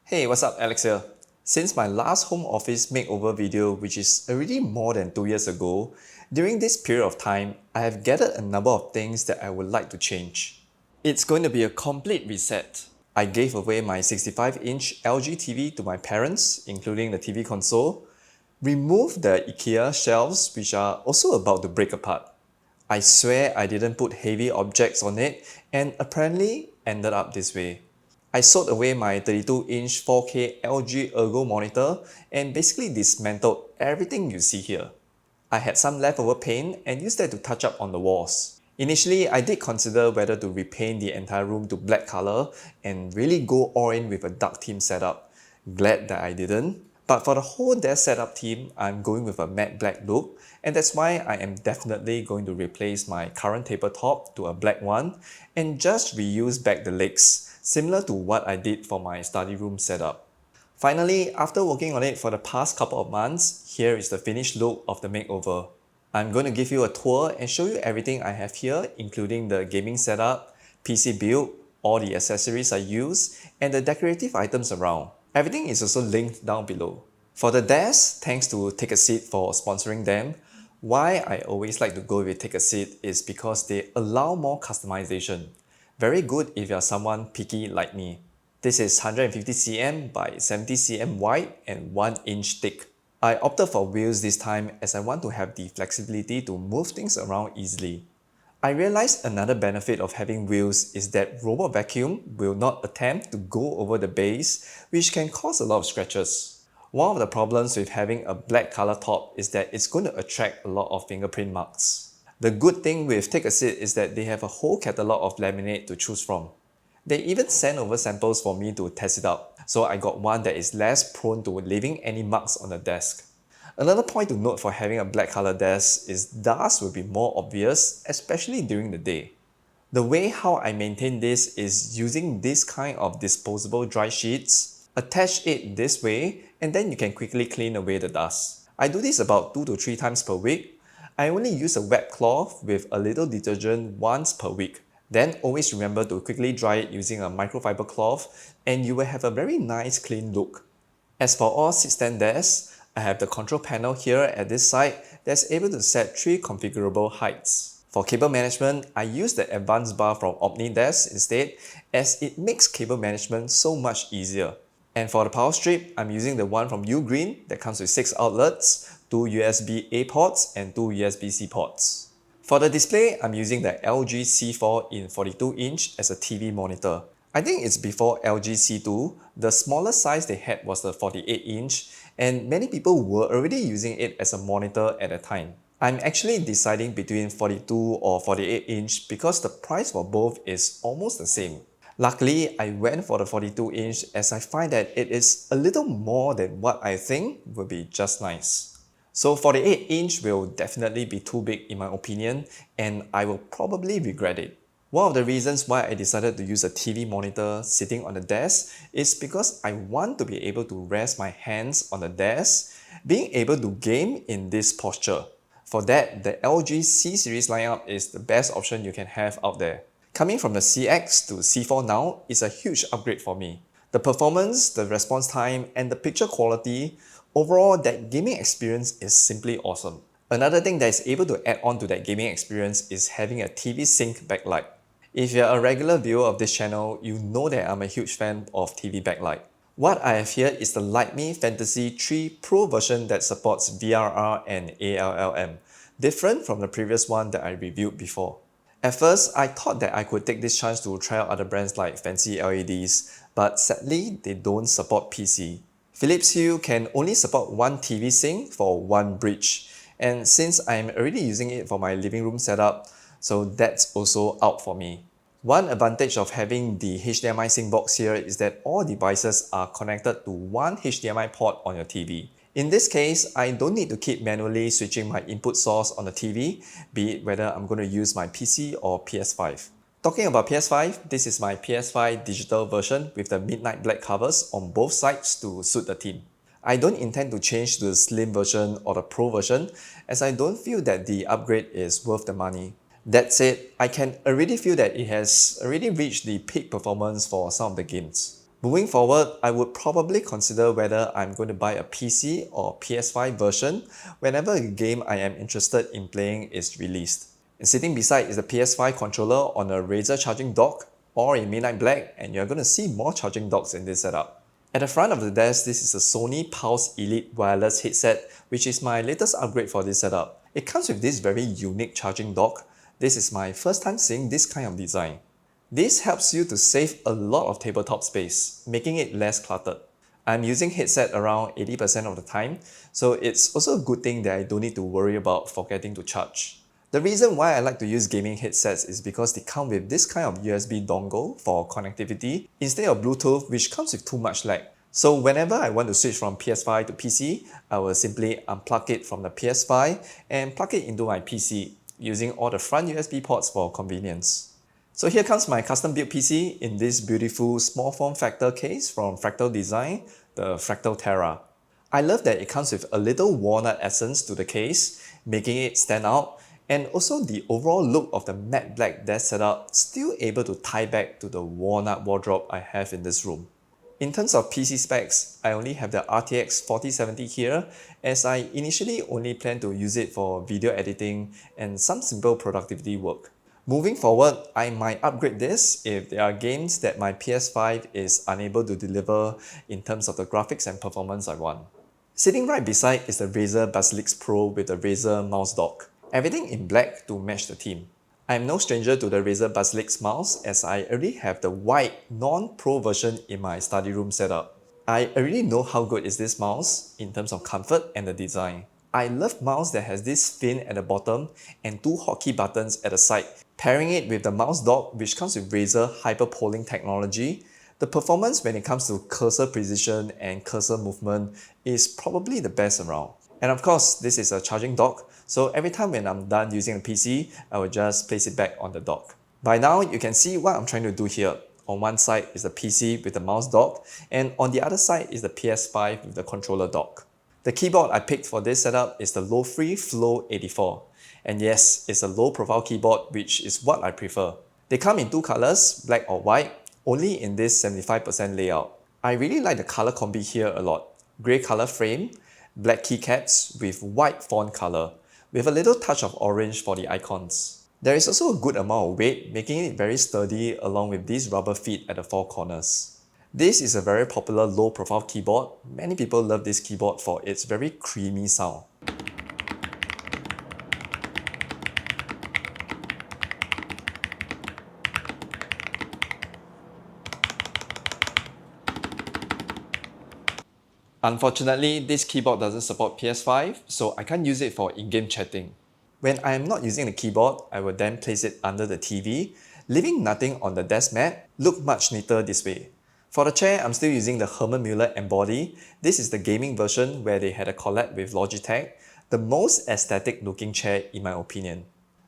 Hey, what's up? Alex here. Since my last home office makeover video, which is already more than 2 years ago, during this period of time, I have gathered a number of things that I would like to change. It's going to be a complete reset. I gave away my 65-inch LG TV to my parents, including the TV console, removed the IKEA shelves, which are also about to break apart. I swear I didn't put heavy objects on it and apparently ended up this way. I sold away my 32-inch 4K LG Ergo monitor and basically dismantled everything you see here. I had some leftover paint and used that to touch up on the walls. Initially, I did consider whether to repaint the entire room to black color and really go all in with a dark theme setup. Glad that I didn't. But for the whole desk setup theme, I'm going with a matte black look, and that's why I am definitely going to replace my current tabletop to a black one and just reuse back the legs, similar to what I did for my study room setup. Finally, after working on it for the past couple of months, here is the finished look of the makeover. I'm going to give you a tour and show you everything I have here, including the gaming setup, PC build, all the accessories I use, and the decorative items around. Everything is also linked down below. For the desk, thanks to Take a Seat for sponsoring them. Why I always like to go with Take a Seat is because they allow more customization. Very good if you're someone picky like me. This is 150cm by 70cm wide and 1 inch thick. I opted for wheels this time as I want to have the flexibility to move things around easily. I realized another benefit of having wheels is that robot vacuum will not attempt to go over the base, which can cause a lot of scratches. One of the problems with having a black color top is that it's going to attract a lot of fingerprint marks. The good thing with Take a Seat is that they have a whole catalog of laminate to choose from. They even sent over samples for me to test it out, so I got one that is less prone to leaving any marks on the desk. Another point to note for having a black color desk is dust will be more obvious, especially during the day. The way how I maintain this is using this kind of disposable dry sheets, attach it this way, and then you can quickly clean away the dust. I do this about 2 to 3 times per week. I only use a wet cloth with a little detergent once per week. Then always remember to quickly dry it using a microfiber cloth and you will have a very nice clean look. As for all sit-stand desks, I have the control panel here at this side that's able to set 3 configurable heights. For cable management, I use the advanced bar from OmniDesk instead as it makes cable management so much easier. And for the power strip, I'm using the one from Ugreen that comes with 6 outlets, 2 USB-A ports and 2 USB-C ports. For the display, I'm using the LG C4 in 42-inch as a TV monitor. I think it's before LG C2, the smallest size they had was the 48-inch, and many people were already using it as a monitor at the time. I'm actually deciding between 42 or 48-inch because the price for both is almost the same. Luckily, I went for the 42-inch as I find that it is a little more than what I think would be just nice. So 48-inch will definitely be too big in my opinion, and I will probably regret it. One of the reasons why I decided to use a TV monitor sitting on the desk is because I want to be able to rest my hands on the desk, being able to game in this posture. For that, the LG C-series lineup is the best option you can have out there. Coming from the CX to C4 now is a huge upgrade for me. The performance, the response time, and the picture quality, overall that gaming experience is simply awesome. Another thing that is able to add on to that gaming experience is having a TV sync backlight. If you're a regular viewer of this channel, you know that I'm a huge fan of TV backlight. What I have here is the LightMe Fantasy 3 Pro version that supports VRR and ALLM, different from the previous one that I reviewed before. At first, I thought that I could take this chance to try out other brands like Fancy LEDs, but sadly, they don't support PC. Philips Hue can only support one TV sync for one bridge, and since I'm already using it for my living room setup, so that's also out for me. One advantage of having the HDMI sync box here is that all devices are connected to one HDMI port on your TV. In this case, I don't need to keep manually switching my input source on the TV, be it whether I'm going to use my PC or PS5. Talking about PS5, this is my PS5 digital version with the midnight black covers on both sides to suit the theme. I don't intend to change to the slim version or the pro version as I don't feel that the upgrade is worth the money. That said, I can already feel that it has already reached the peak performance for some of the games. Moving forward, I would probably consider whether I'm going to buy a PC or PS5 version whenever a game I am interested in playing is released. And sitting beside is the PS5 controller on a Razer charging dock or in midnight black, and you're going to see more charging docks in this setup. At the front of the desk, this is a Sony Pulse Elite wireless headset, which is my latest upgrade for this setup. It comes with this very unique charging dock. This is my first time seeing this kind of design. This helps you to save a lot of tabletop space, making it less cluttered. I'm using headset around 80% of the time, so it's also a good thing that I don't need to worry about forgetting to charge. The reason why I like to use gaming headsets is because they come with this kind of USB dongle for connectivity instead of Bluetooth, which comes with too much lag. So whenever I want to switch from PS5 to PC, I will simply unplug it from the PS5 and plug it into my PC using all the front USB ports for convenience. So here comes my custom built PC in this beautiful small form factor case from Fractal Design, the Fractal Terra. I love that it comes with a little walnut essence to the case, making it stand out, and also the overall look of the matte black desk setup still able to tie back to the walnut wardrobe I have in this room. In terms of PC specs, I only have the RTX 4070 here, as I initially only plan to use it for video editing and some simple productivity work. Moving forward, I might upgrade this if there are games that my PS5 is unable to deliver in terms of the graphics and performance I want. Sitting right beside is the Razer Basilix Pro with the Razer mouse dock. Everything in black to match the theme. I'm no stranger to the Razer Basilix mouse as I already have the white non-pro version in my study room setup. I already know how good is this mouse in terms of comfort and the design. I love mouse that has this fin at the bottom and two hotkey buttons at the side. Pairing it with the mouse dock, which comes with Razer hyperpolling technology, the performance when it comes to cursor precision and cursor movement is probably the best around. And of course, this is a charging dock, so every time when I'm done using the PC, I will just place it back on the dock. By now, you can see what I'm trying to do here. On one side is the PC with the mouse dock, and on the other side is the PS5 with the controller dock. The keyboard I picked for this setup is the Lo-Free Flow 84. And yes, it's a low profile keyboard, which is what I prefer. They come in two colors, black or white, only in this 75% layout. I really like the color combi here a lot. Grey color frame, black keycaps with white font color, with a little touch of orange for the icons. There is also a good amount of weight, making it very sturdy along with these rubber feet at the four corners. This is a very popular low-profile keyboard. Many people love this keyboard for its very creamy sound. Unfortunately, this keyboard doesn't support PS5, so I can't use it for in-game chatting. When I am not using the keyboard, I will then place it under the TV, leaving nothing on the desk mat. Look much neater this way. For the chair, I'm still using the Herman Miller Embody. This is the gaming version where they had a collab with Logitech, the most aesthetic looking chair in my opinion.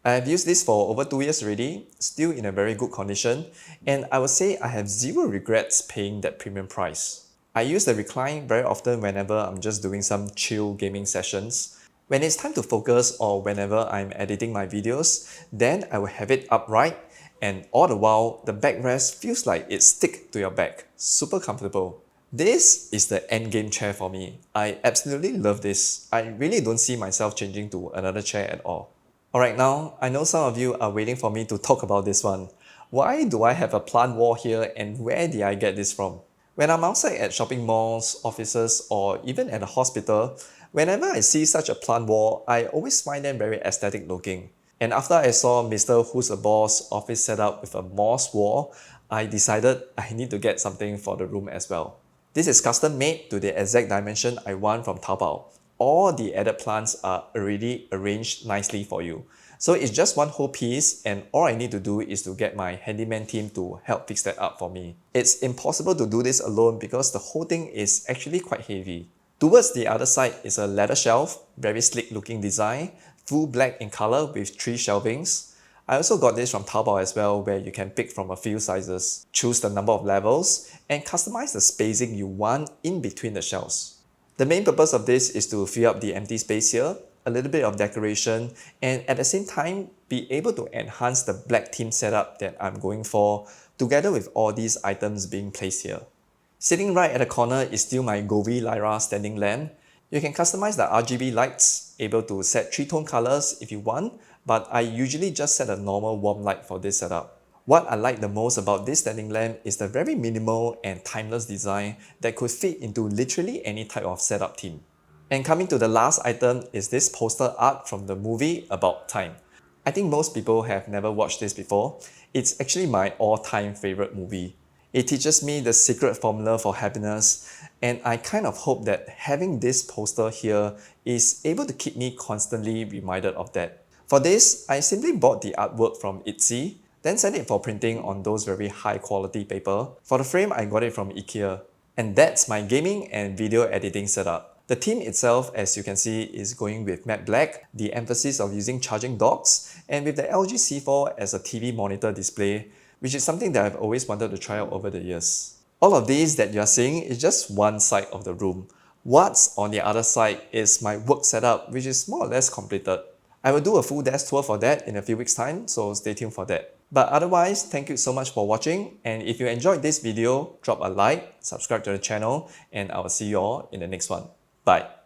I have used this for over 2 years already, still in a very good condition, and I would say I have zero regrets paying that premium price. I use the recline very often whenever I'm just doing some chill gaming sessions. When it's time to focus or whenever I'm editing my videos, then I will have it upright, and all the while, the backrest feels like it sticks to your back. Super comfortable. This is the endgame chair for me. I absolutely love this. I really don't see myself changing to another chair at all. Alright, now, I know some of you are waiting for me to talk about this one. Why do I have a plant wall here and where did I get this from? When I'm outside at shopping malls, offices, or even at a hospital, whenever I see such a plant wall, I always find them very aesthetic looking. And after I saw Mr. Who's a Boss office setup with a moss wall, I decided I need to get something for the room as well. This is custom made to the exact dimension I want from Taobao. All the added plants are already arranged nicely for you. So it's just one whole piece and all I need to do is to get my handyman team to help fix that up for me. It's impossible to do this alone because the whole thing is actually quite heavy. Towards the other side is a ladder shelf, very sleek looking design, full black in color with 3 shelvings. I also got this from Taobao as well, where you can pick from a few sizes, choose the number of levels, and customize the spacing you want in between the shelves. The main purpose of this is to fill up the empty space here, a little bit of decoration, and at the same time be able to enhance the black theme setup that I'm going for, together with all these items being placed here. Sitting right at the corner is still my Govi Lyra standing lamp. You can customize the RGB lights, able to set 3-tone colors if you want, but I usually just set a normal warm light for this setup. What I like the most about this standing lamp is the very minimal and timeless design that could fit into literally any type of setup theme. And coming to the last item is this poster art from the movie About Time. I think most people have never watched this before. It's actually my all-time favorite movie. It teaches me the secret formula for happiness, and I kind of hope that having this poster here is able to keep me constantly reminded of that. For this, I simply bought the artwork from Etsy, then sent it for printing on those very high quality paper. For the frame, I got it from IKEA. And that's my gaming and video editing setup. The theme itself, as you can see, is going with matte black, the emphasis of using charging docks, and with the LG C4 as a TV monitor display, which is something that I've always wanted to try out over the years. All of these that you're seeing is just one side of the room. What's on the other side is my work setup, which is more or less completed. I will do a full desk tour for that in a few weeks' time, so stay tuned for that. But otherwise, thank you so much for watching, and if you enjoyed this video, drop a like, subscribe to the channel, and I will see you all in the next one. Bye.